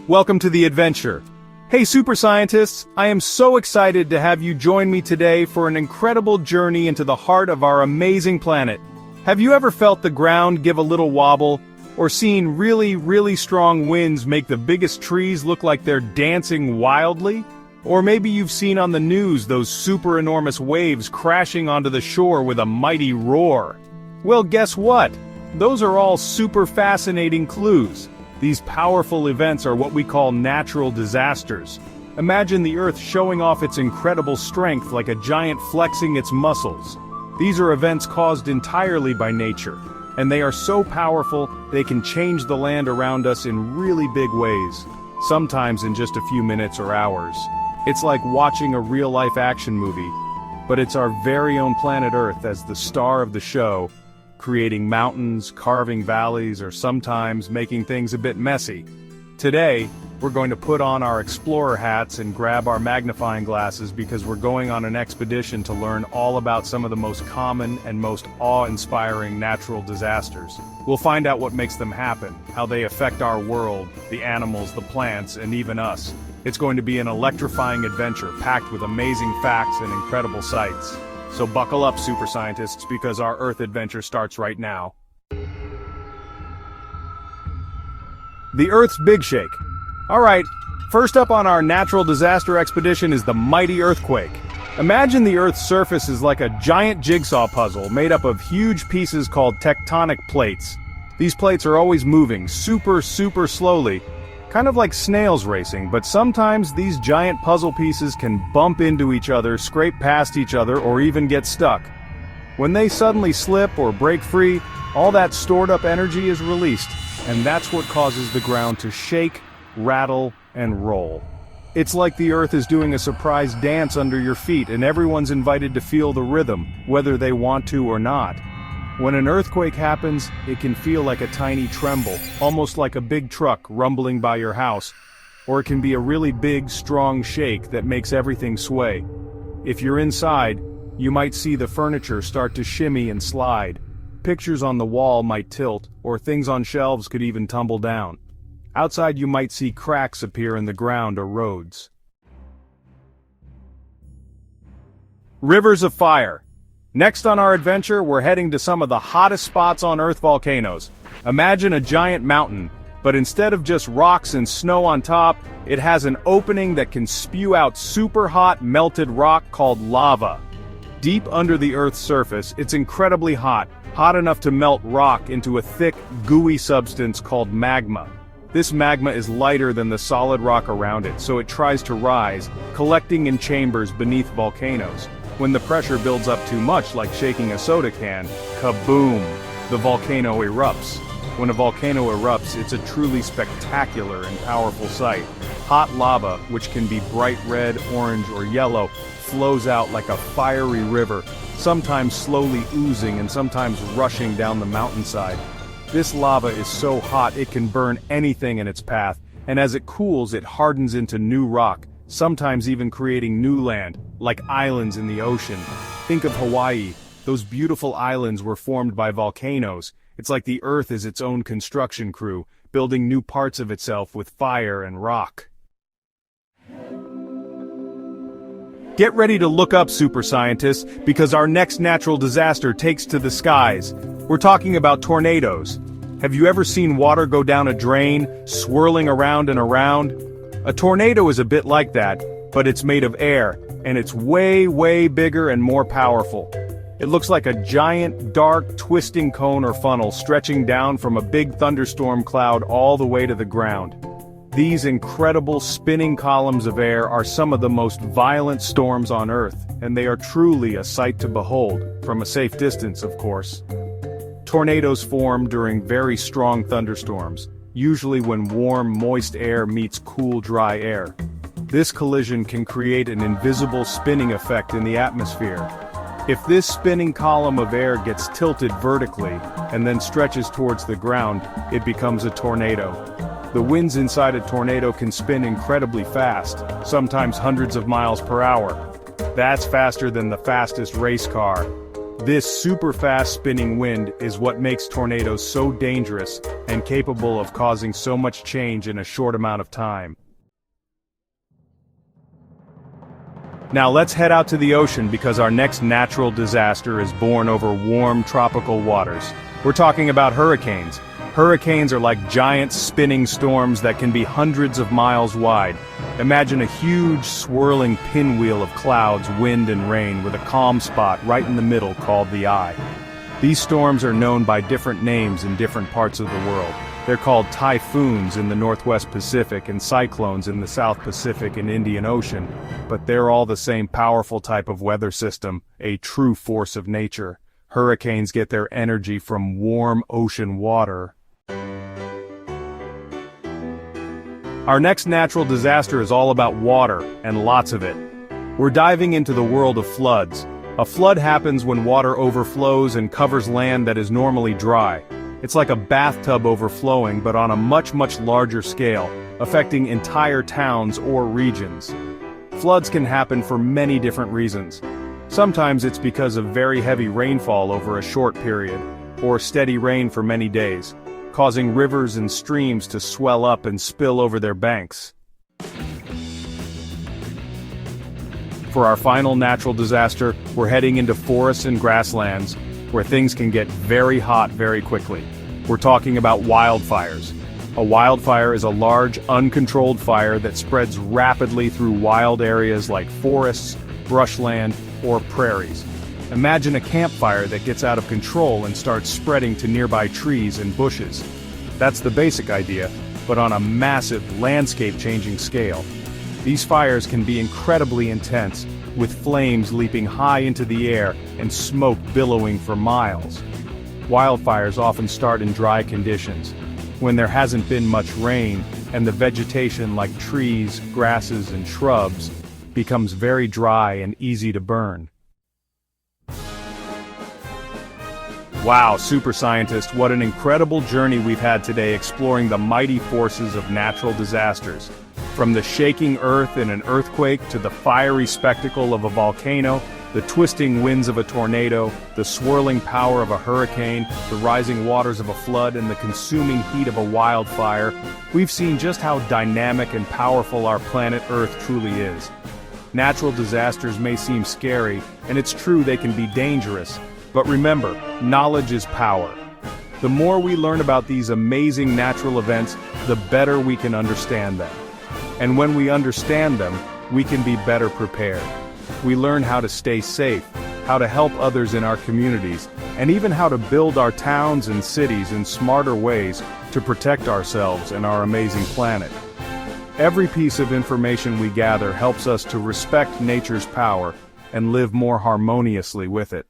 Welcome to the adventure. Hey super scientists, I am so excited to have you join me today for an incredible journey into the heart of our amazing planet. Have you ever felt the ground give a little wobble, or seen really strong winds make the biggest trees look like they're dancing wildly? Or maybe you've seen on the news those super enormous waves crashing onto the shore with a mighty roar. Well, guess what? Those are all super fascinating clues. These powerful events are what we call natural disasters. Imagine the Earth showing off its incredible strength like a giant flexing its muscles. These are events caused entirely by nature, and they are so powerful they can change the land around us in really big ways, sometimes in just a few minutes or hours. It's like watching a real-life action movie, but it's our very own planet Earth as the star of the show, creating mountains, carving valleys, or sometimes making things a bit messy. Today, we're going to put on our explorer hats and grab our magnifying glasses because we're going on an expedition to learn all about some of the most common and most awe-inspiring natural disasters. We'll find out what makes them happen, how they affect our world, the animals, the plants, and even us. It's going to be an electrifying adventure packed with amazing facts and incredible sights. So buckle up, super scientists, because our Earth adventure starts right now. The Earth's Big Shake. Alright, first up on our natural disaster expedition is the mighty earthquake. Imagine the Earth's surface is like a giant jigsaw puzzle made up of huge pieces called tectonic plates. These plates are always moving super slowly, kind of like snails racing, but sometimes these giant puzzle pieces can bump into each other, scrape past each other, or even get stuck. When they suddenly slip or break free, all that stored up energy is released, and that's what causes the ground to shake, rattle, and roll. It's like the Earth is doing a surprise dance under your feet, and everyone's invited to feel the rhythm, whether they want to or not. When an earthquake happens, it can feel like a tiny tremble, almost like a big truck rumbling by your house, or it can be a really big, strong shake that makes everything sway. If you're inside, you might see the furniture start to shimmy and slide. Pictures on the wall might tilt, or things on shelves could even tumble down. Outside you might see cracks appear in the ground or roads. Rivers of fire. Next on our adventure, we're heading to some of the hottest spots on Earth: volcanoes. Imagine a giant mountain, but instead of just rocks and snow on top, it has an opening that can spew out super hot melted rock called lava. Deep under the Earth's surface, it's incredibly hot enough to melt rock into a thick, gooey substance called magma. This magma is lighter than the solid rock around it, so it tries to rise, collecting in chambers beneath volcanoes. When the pressure builds up too much, like shaking a soda can, kaboom! The volcano erupts. When a volcano erupts, it's a truly spectacular and powerful sight. Hot lava, which can be bright red, orange, or yellow, flows out like a fiery river, sometimes slowly oozing and sometimes rushing down the mountainside. This lava is so hot it can burn anything in its path, and as it cools, it hardens into new rock, sometimes even creating new land, like islands in the ocean. Think of Hawaii. Those beautiful islands were formed by volcanoes. It's like the Earth is its own construction crew, building new parts of itself with fire and rock. Get ready to look up, super scientists, because our next natural disaster takes to the skies. We're talking about tornadoes. Have you ever seen water go down a drain, swirling around and around? A tornado is a bit like that, but it's made of air, and it's way bigger and more powerful. It looks like a giant, dark, twisting cone or funnel stretching down from a big thunderstorm cloud all the way to the ground. These incredible spinning columns of air are some of the most violent storms on Earth, and they are truly a sight to behold, from a safe distance, of course. Tornadoes form during very strong thunderstorms, usually when warm, moist air meets cool, dry air. This collision can create an invisible spinning effect in the atmosphere. If this spinning column of air gets tilted vertically and then stretches towards the ground, it becomes a tornado. The winds inside a tornado can spin incredibly fast, sometimes hundreds of miles per hour. That's faster than the fastest race car. This super fast spinning wind is what makes tornadoes so dangerous and capable of causing so much change in a short amount of time. Now let's head out to the ocean because our next natural disaster is born over warm tropical waters. We're talking about hurricanes. Hurricanes are like giant spinning storms that can be hundreds of miles wide. Imagine a huge swirling pinwheel of clouds, wind and rain with a calm spot right in the middle called the eye. These storms are known by different names in different parts of the world. They're called typhoons in the Northwest Pacific and cyclones in the South Pacific and Indian Ocean, but they're all the same powerful type of weather system, a true force of nature. Hurricanes get their energy from warm ocean water. Our next natural disaster is all about water, and lots of it. We're diving into the world of floods. A flood happens when water overflows and covers land that is normally dry. It's like a bathtub overflowing, but on a much larger scale, affecting entire towns or regions. Floods can happen for many different reasons. Sometimes it's because of very heavy rainfall over a short period, or steady rain for many days, causing rivers and streams to swell up and spill over their banks. For our final natural disaster, we're heading into forests and grasslands, where things can get very hot very quickly. We're talking about wildfires. A wildfire is a large, uncontrolled fire that spreads rapidly through wild areas like forests, brushland, or prairies. Imagine a campfire that gets out of control and starts spreading to nearby trees and bushes. That's the basic idea, but on a massive, landscape-changing scale. These fires can be incredibly intense, with flames leaping high into the air and smoke billowing for miles. Wildfires often start in dry conditions, when there hasn't been much rain, and the vegetation like trees, grasses, and shrubs becomes very dry and easy to burn. Wow, super scientist, what an incredible journey we've had today exploring the mighty forces of natural disasters. From the shaking earth in an earthquake to the fiery spectacle of a volcano, the twisting winds of a tornado, the swirling power of a hurricane, the rising waters of a flood, and the consuming heat of a wildfire, we've seen just how dynamic and powerful our planet Earth truly is. Natural disasters may seem scary, and it's true they can be dangerous, but remember, knowledge is power. The more we learn about these amazing natural events, the better we can understand them. And when we understand them, we can be better prepared. We learn how to stay safe, how to help others in our communities, and even how to build our towns and cities in smarter ways to protect ourselves and our amazing planet. Every piece of information we gather helps us to respect nature's power and live more harmoniously with it.